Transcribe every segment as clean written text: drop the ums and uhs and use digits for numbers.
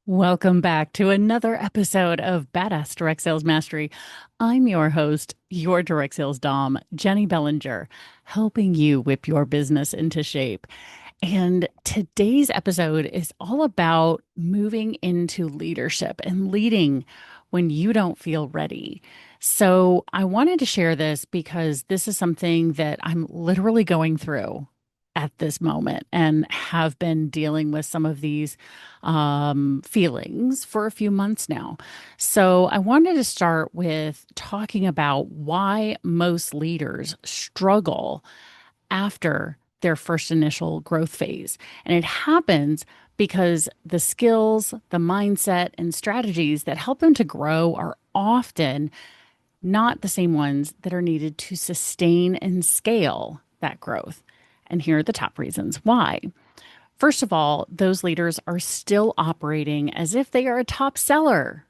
Welcome back to another episode of Badass Direct Sales Mastery. I'm your host, your direct sales dom, Jennie Bellinger, helping you whip your business into shape. And today's episode is all about moving into leadership and leading when you don't feel ready. So I wanted to share this because this is something that I'm literally going through at this moment and have been dealing with some of these feelings for a few months now. So I wanted to start with talking about why most leaders struggle after their first initial growth phase. And it happens because the skills, the mindset, and strategies that help them to grow are often not the same ones that are needed to sustain and scale that growth. And here are the top reasons why. First of all, those leaders are still operating as if they are a top seller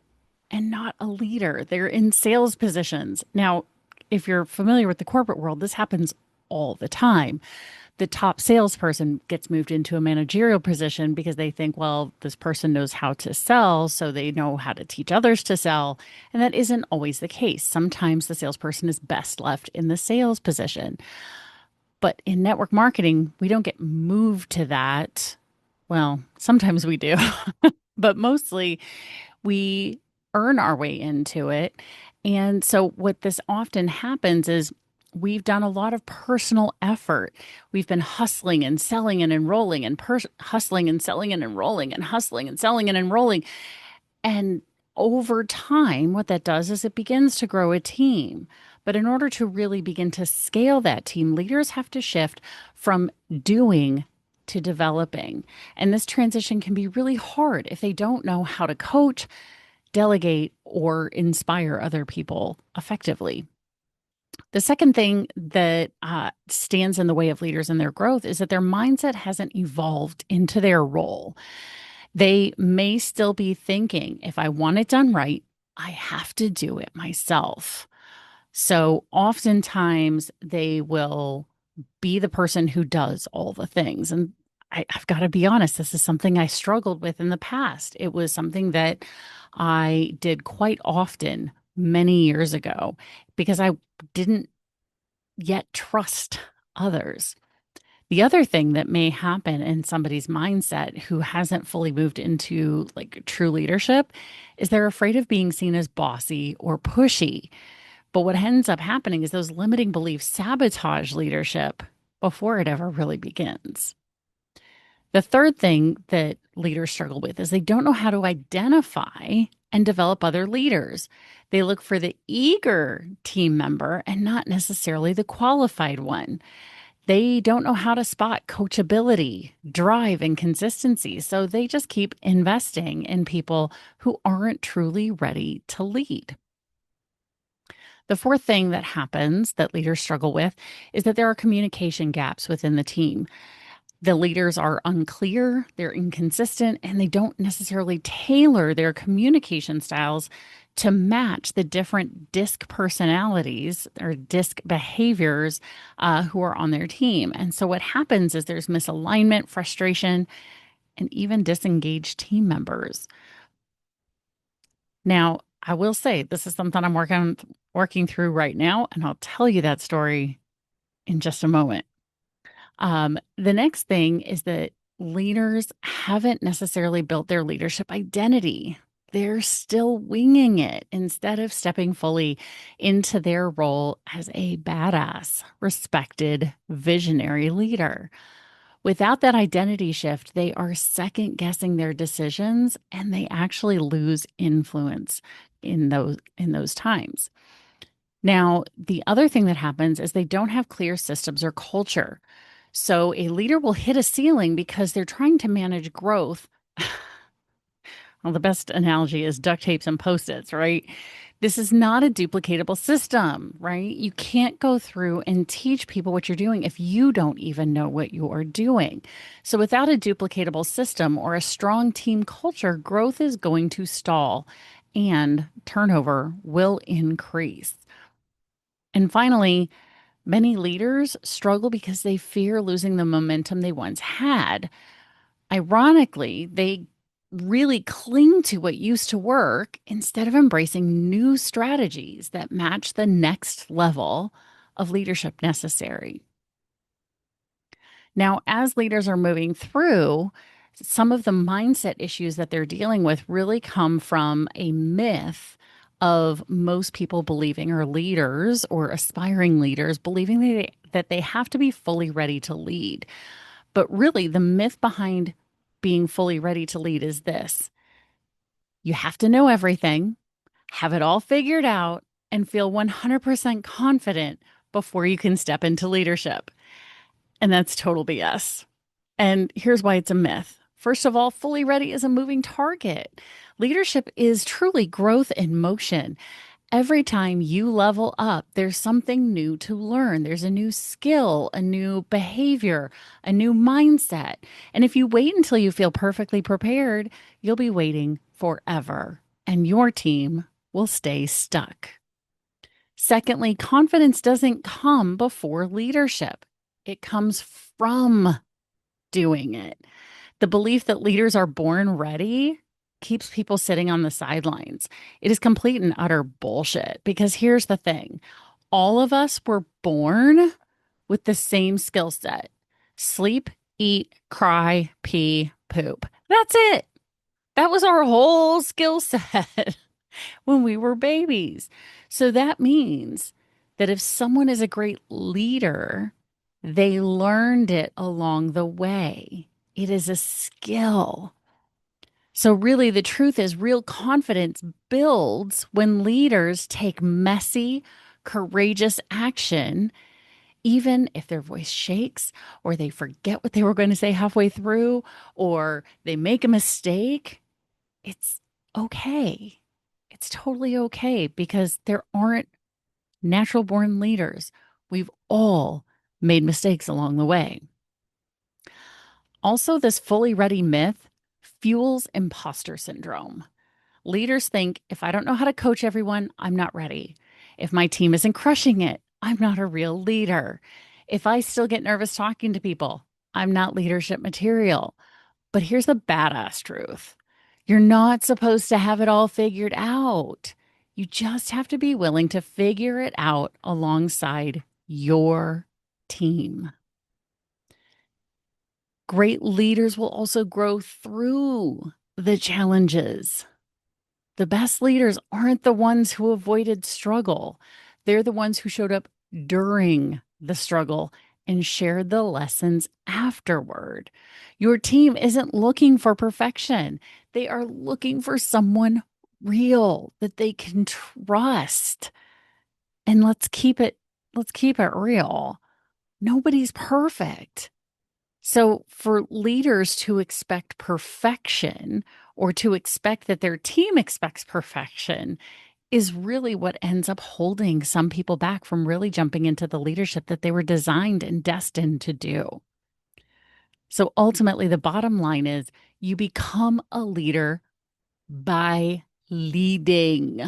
and not a leader. They're in sales positions. Now, if you're familiar with the corporate world, this happens all the time. The top salesperson gets moved into a managerial position because they think, well, this person knows how to sell, so they know how to teach others to sell. And that isn't always the case. Sometimes the salesperson is best left in the sales position. But in network marketing, we don't get moved to that. Well, sometimes we do, but mostly we earn our way into it. And so, what this often happens is we've done a lot of personal effort. We've been hustling and selling and enrolling and hustling and selling and enrolling and hustling and selling and enrolling. And over time, what that does is it begins to grow a team. But in order to really begin to scale that team, leaders have to shift from doing to developing. And this transition can be really hard if they don't know how to coach, delegate, or inspire other people effectively. The second thing that stands in the way of leaders and their growth is that their mindset hasn't evolved into their role. They may still be thinking, if I want it done right, I have to do it myself. So oftentimes they will be the person who does all the things. And I've got to be honest, this is something I struggled with in the past. It was something that I did quite often many years ago because I didn't yet trust others. The other thing that may happen in somebody's mindset who hasn't fully moved into like true leadership is they're afraid of being seen as bossy or pushy. But what ends up happening is those limiting beliefs sabotage leadership before it ever really begins. The third thing that leaders struggle with is they don't know how to identify and develop other leaders. They look for the eager team member and not necessarily the qualified one. They don't know how to spot coachability, drive, and consistency. So they just keep investing in people who aren't truly ready to lead. The fourth thing that happens that leaders struggle with is that there are communication gaps within the team. The leaders are unclear, they're inconsistent, and they don't necessarily tailor their communication styles to match the different disc personalities or disc behaviors who are on their team. And so what happens is there's misalignment, frustration, and even disengaged team members. Now, I will say this is something I'm working through right now, and I'll tell you that story in just a moment. The next thing is that leaders haven't necessarily built their leadership identity. They're still winging it instead of stepping fully into their role as a badass, respected, visionary leader. Without that identity shift, they are second guessing their decisions and they actually lose influence in those times. Now, the other thing that happens is they don't have clear systems or culture. So a leader will hit a ceiling because they're trying to manage growth. Well, the best analogy is duct tapes and post-its, right? This is not a duplicatable system, right? You can't go through and teach people what you're doing if you don't even know what you are doing. So without a duplicatable system or a strong team culture, growth is going to stall and turnover will increase. And finally, many leaders struggle because they fear losing the momentum they once had. Ironically, they really cling to what used to work instead of embracing new strategies that match the next level of leadership necessary. Now, as leaders are moving through, some of the mindset issues that they're dealing with really come from a myth of most people believing, or leaders or aspiring leaders believing that they have to be fully ready to lead. But really, the myth behind being fully ready to lead is this: you have to know everything, have it all figured out, and feel 100% confident before you can step into leadership. And that's total BS. And here's why it's a myth. First of all, fully ready is a moving target. Leadership is truly growth in motion. Every time you level up, there's something new to learn. There's a new skill, a new behavior, a new mindset. And if you wait until you feel perfectly prepared, you'll be waiting forever, and your team will stay stuck. Secondly, confidence doesn't come before leadership, it comes from doing it. The belief that leaders are born ready keeps people sitting on the sidelines. It is complete and utter bullshit, because here's the thing: all of us were born with the same skill set: sleep, eat, cry, pee, poop. That's it. That was our whole skill set when we were babies. So that means that if someone is a great leader, they learned it along the way. It is a skill. So, really, the truth is, real confidence builds when leaders take messy, courageous action, even if their voice shakes, or they forget what they were going to say halfway through, or they make a mistake. It's okay. It's totally okay, because there aren't natural born leaders. We've all made mistakes along the way. Also, this fully ready myth fuels imposter syndrome. Leaders think, if I don't know how to coach everyone, I'm not ready. If my team isn't crushing it, I'm not a real leader. If I still get nervous talking to people, I'm not leadership material. But here's the badass truth: you're not supposed to have it all figured out. You just have to be willing to figure it out alongside your team. Great leaders will also grow through the challenges. The best leaders aren't the ones who avoided struggle. They're the ones who showed up during the struggle and shared the lessons afterward. Your team isn't looking for perfection. They are looking for someone real that they can trust. And let's keep it real. Nobody's perfect. So, for leaders to expect perfection, or to expect that their team expects perfection, is really what ends up holding some people back from really jumping into the leadership that they were designed and destined to do. So, ultimately, the bottom line is, you become a leader by leading.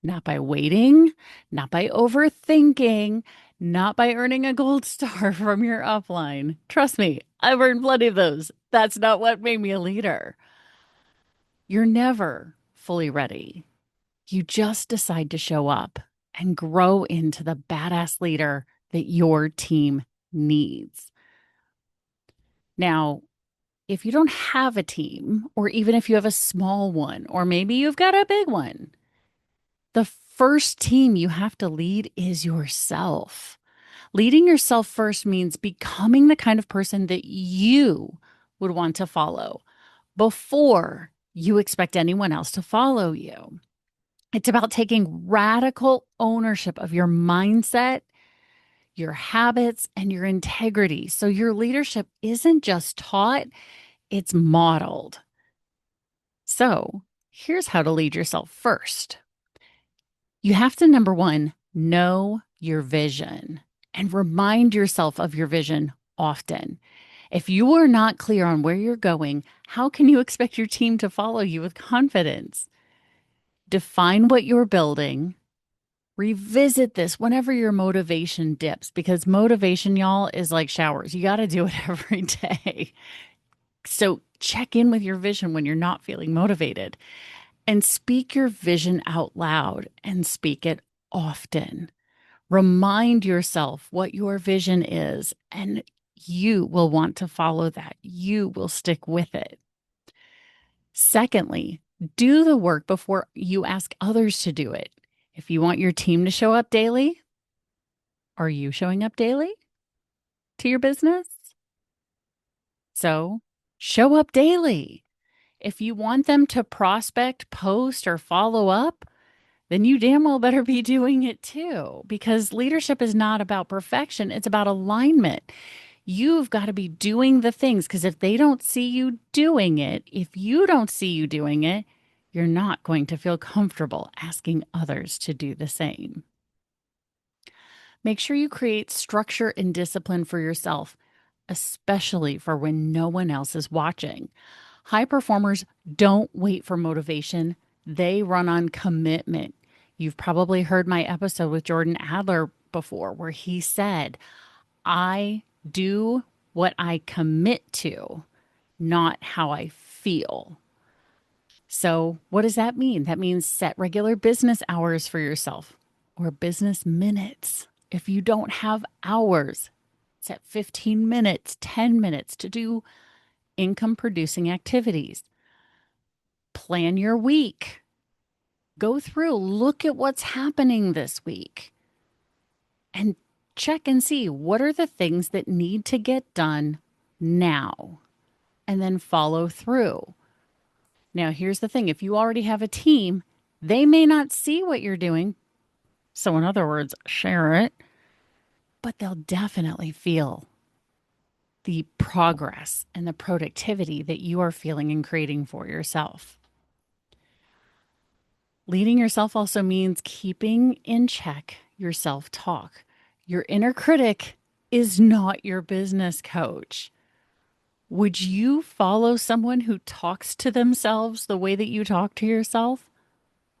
Not by waiting, not by overthinking, not by earning a gold star from your upline. Trust me, I've earned plenty of those. That's not what made me a leader. You're never fully ready. You just decide to show up and grow into the badass leader that your team needs. Now, if you don't have a team, or even if you have a small one, or maybe you've got a big one, the first team you have to lead is yourself. Leading yourself first means becoming the kind of person that you would want to follow before you expect anyone else to follow you. It's about taking radical ownership of your mindset, your habits, and your integrity. So your leadership isn't just taught, it's modeled. So here's how to lead yourself first. You have to, number one, know your vision and remind yourself of your vision often. If you are not clear on where you're going, how can you expect your team to follow you with confidence? Define what you're building. Revisit this whenever your motivation dips, because motivation, y'all, is like showers. You got to do it every day. So Check in with your vision when you're not feeling motivated and speak your vision out loud and speak it often. Remind yourself what your vision is, and you will want to follow that. You will stick with it. Secondly, do the work before you ask others to do it. If you want your team to show up daily, are you showing up daily to your business? So show up daily. If you want them to prospect, post, or follow up, then you damn well better be doing it too, because leadership is not about perfection. It's about alignment. You've got to be doing the things, because if they don't see you doing it, if you don't see you doing it, you're not going to feel comfortable asking others to do the same. Make sure you create structure and discipline for yourself, especially for when no one else is watching. High performers don't wait for motivation, they run on commitment. You've probably heard my episode with Jordan Adler before, where he said, I do what I commit to, not how I feel. So, what does that mean? That means set regular business hours for yourself or business minutes. If you don't have hours, set 15 minutes, 10 minutes to do income producing activities. Plan your week. Go through, look at what's happening this week, and check and see what are the things that need to get done now, and then follow through. Now, here's the thing. If you already have a team, they may not see what you're doing. So in other words, share it, but they'll definitely feel the progress and the productivity that you are feeling and creating for yourself. Leading yourself also means keeping in check your self-talk. Your inner critic is not your business coach. Would you follow someone who talks to themselves the way that you talk to yourself?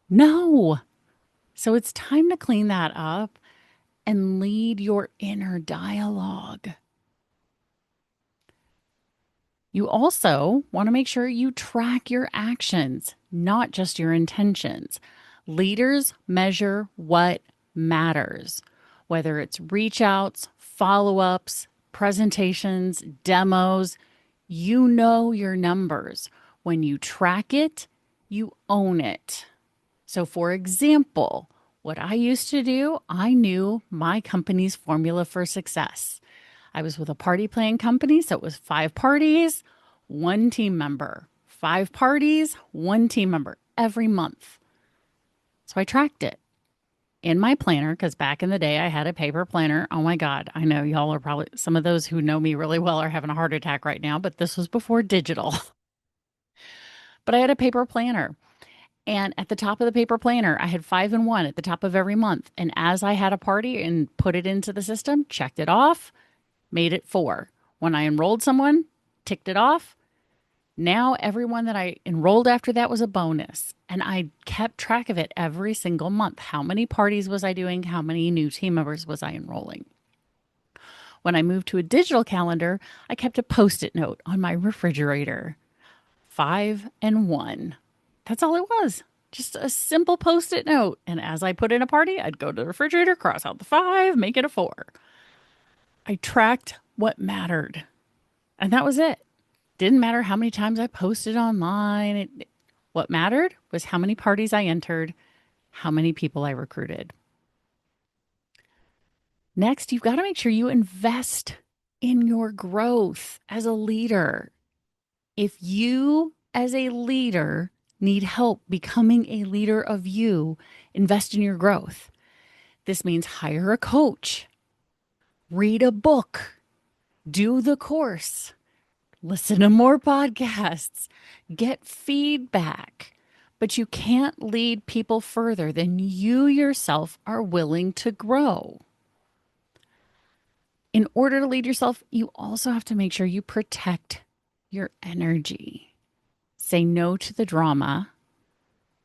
No. So it's time to clean that up and lead your inner dialogue. You also want to make sure you track your actions, not just your intentions. Leaders measure what matters, whether it's reach outs, follow ups, presentations, demos. You know your numbers. When you track it, you own it. So, for example, what I used to do, I knew my company's formula for success. I was with a party plan company, so it was 5 parties, 1 team member. 5 parties, 1 team member every month. So I tracked it in my planner, because back in the day I had a paper planner. Oh my God, I know y'all are probably, some of those who know me really well are having a heart attack right now, but this was before digital. But I had a paper planner. And at the top of the paper planner, I had 5 and 1 at the top of every month. And as I had a party and put it into the system, checked it off, made it 4. When I enrolled someone, ticked it off. Now everyone that I enrolled after that was a bonus. And I kept track of it every single month. How many parties was I doing? How many new team members was I enrolling? When I moved to a digital calendar, I kept a Post-it note on my refrigerator. 5 and 1. That's all it was. Just a simple Post-it note. And as I put in a party, I'd go to the refrigerator, cross out the 5, make it a 4. I tracked what mattered. And that was it. Didn't matter how many times I posted online. What mattered was how many parties I entered, how many people I recruited. Next, you've got to make sure you invest in your growth as a leader. If you, as a leader, need help becoming a leader of you, invest in your growth. This means hire a coach, read a book, do the course, listen to more podcasts, get feedback. But you can't lead people further than you yourself are willing to grow. In order to lead yourself, you also have to make sure you protect your energy. Say no to the drama.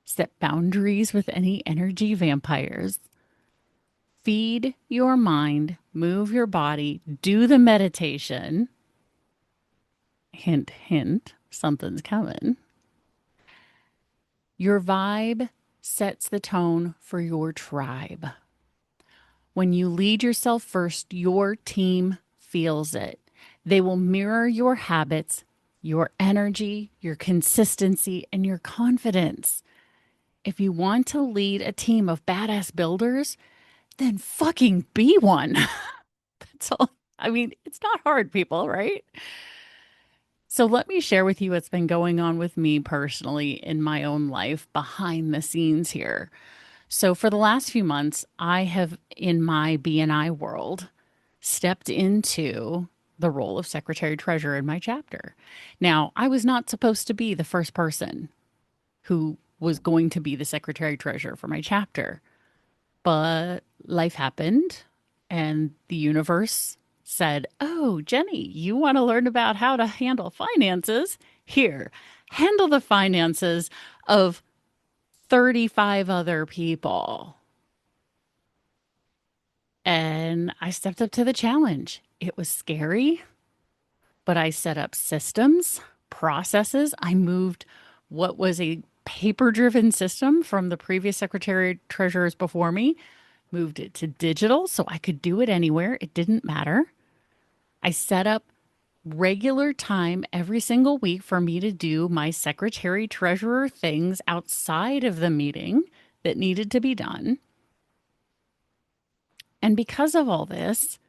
Set boundaries with any energy vampires. Feed your mind, move your body, do the meditation. Hint, hint, something's coming. Your vibe sets the tone for your tribe. When you lead yourself first, your team feels it. They will mirror your habits, your energy, your consistency, and your confidence. If you want to lead a team of badass builders, then fucking be one. That's all. I mean, it's not hard, people, right? So let me share with you what's been going on with me personally in my own life behind the scenes here. So for the last few months, I have in my BNI world stepped into the role of secretary treasurer in my chapter. Now, I was not supposed to be the first person who was going to be the secretary treasurer for my chapter, but life happened and the universe said, "Oh, Jennie, you want to learn about how to handle finances? Here, handle the finances of 35 other people." And I stepped up to the challenge. It was scary, but I set up systems, processes. I moved what was a paper driven system from the previous secretary treasurers before me, moved it to digital so I could do it anywhere. It didn't matter. I set up regular time every single week for me to do my secretary treasurer things outside of the meeting that needed to be done. And because of all this,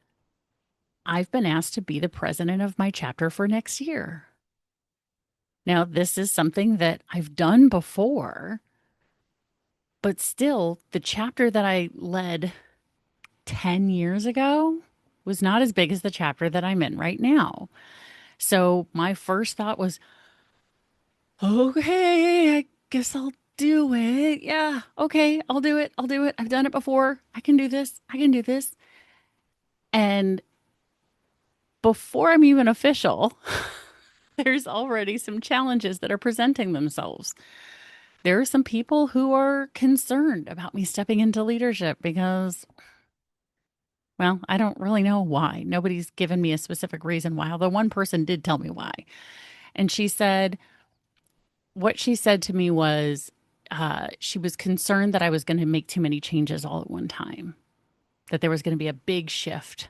I've been asked to be the president of my chapter for next year. Now, this is something that I've done before, but still, the chapter that I led 10 years ago was not as big as the chapter that I'm in right now. So my first thought was, okay, I guess I'll do it. Yeah, okay, I'll do it. I'll do it. I've done it before. I can do this. I can do this. And before I'm even official, there's already some challenges that are presenting themselves. There are some people who are concerned about me stepping into leadership because, well, I don't really know why. Nobody's given me a specific reason why, although one person did tell me why. And what she said to me was, she was concerned that I was going to make too many changes all at one time, that there was going to be a big shift.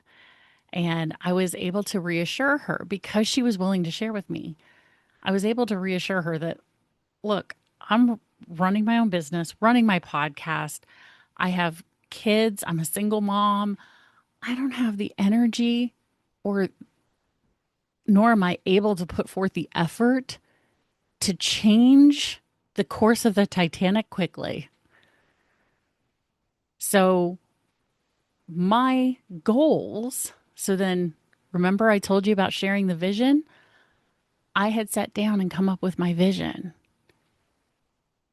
And I was able to reassure her because she was willing to share with me. I was able to reassure her that, look, I'm running my own business, running my podcast. I have kids. I'm a single mom. I don't have the energy or nor am I able to put forth the effort to change the course of the Titanic quickly. So my goals, so then remember I told you about sharing the vision? I had sat down and come up with my vision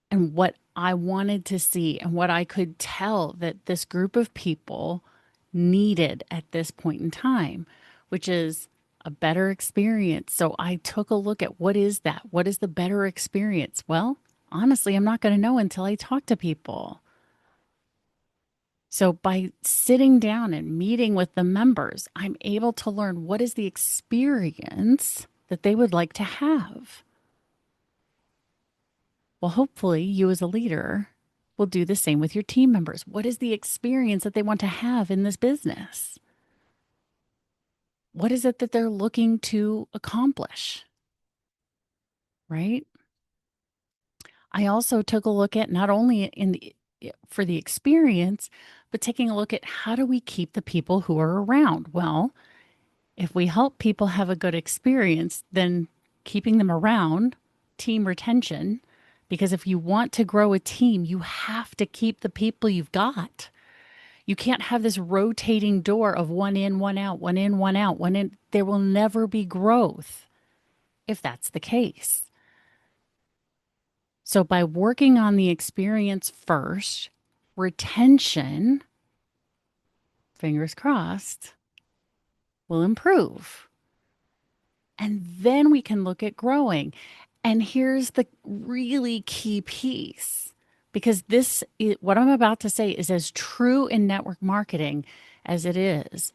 and what I wanted to see and what I could tell that this group of people needed at this point in time, which is a better experience. So I took a look at what is that? What is the better experience? Well, honestly, I'm not going to know until I talk to people. So by sitting down and meeting with the members, I'm able to learn what is the experience that they would like to have. Well, hopefully you as a leader will do the same with your team members. What is the experience that they want to have in this business? What is it that they're looking to accomplish? Right? I also took a look at not only for the experience, but taking a look at how do we keep the people who are around? Well, if we help people have a good experience, then keeping them around, team retention, because if you want to grow a team, you have to keep the people you've got. You can't have this rotating door of one in, one out, one in, one out, one in. There will never be growth if that's the case. So by working on the experience first, retention, fingers crossed, will improve. And then we can look at growing. And here's the really key piece, because what I'm about to say is as true in network marketing as it is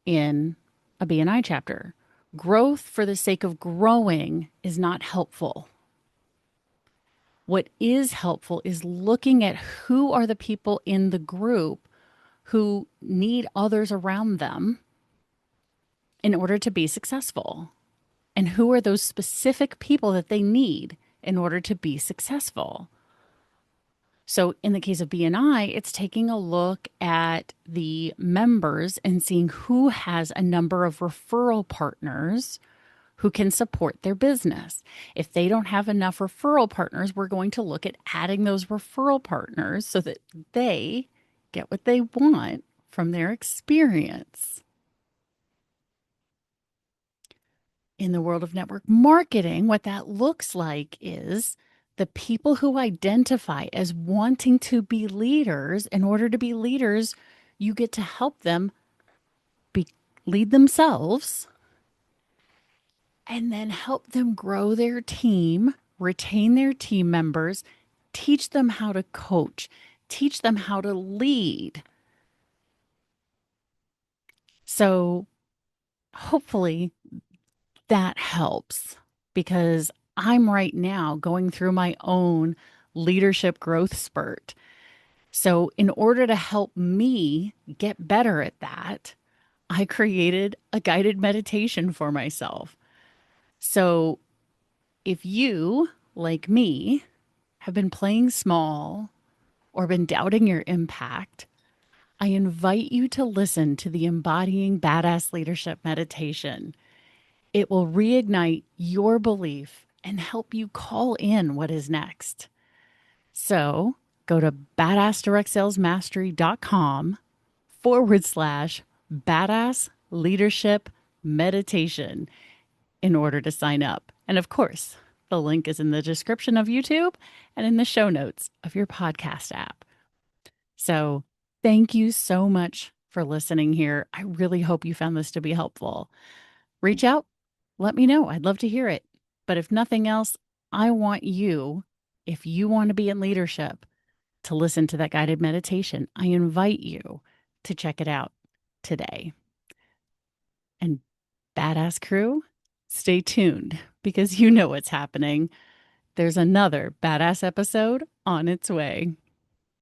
in a BNI chapter. Growth for the sake of growing is not helpful. What is helpful is looking at who are the people in the group who need others around them in order to be successful, and who are those specific people that they need in order to be successful. So in the case of BNI, it's taking a look at the members and seeing who has a number of referral partners who can support their business. If they don't have enough referral partners, we're going to look at adding those referral partners so that they get what they want from their experience. In the world of network marketing, what that looks like is the people who identify as wanting to be leaders. In order to be leaders, you get to help them be, lead themselves, and then help them grow their team, retain their team members, teach them how to coach, teach them how to lead. So hopefully that helps, because I'm right now going through my own leadership growth spurt. So, in order to help me get better at that, I created a guided meditation for myself. So, if you, like me, have been playing small or been doubting your impact, I invite you to listen to the Embodying Badass Leadership Meditation. It will reignite your belief and help you call in what is next. So go to badassdirectsales.com/badass leadership meditation in order to sign up. And of course, the link is in the description of YouTube and in the show notes of your podcast app. So thank you so much for listening here. I really hope you found this to be helpful. Reach out, let me know. I'd love to hear it. But if nothing else, I want you, if you want to be in leadership, to listen to that guided meditation. I invite you to check it out today. And Badass Crew, stay tuned, because you know what's happening. There's another badass episode on its way.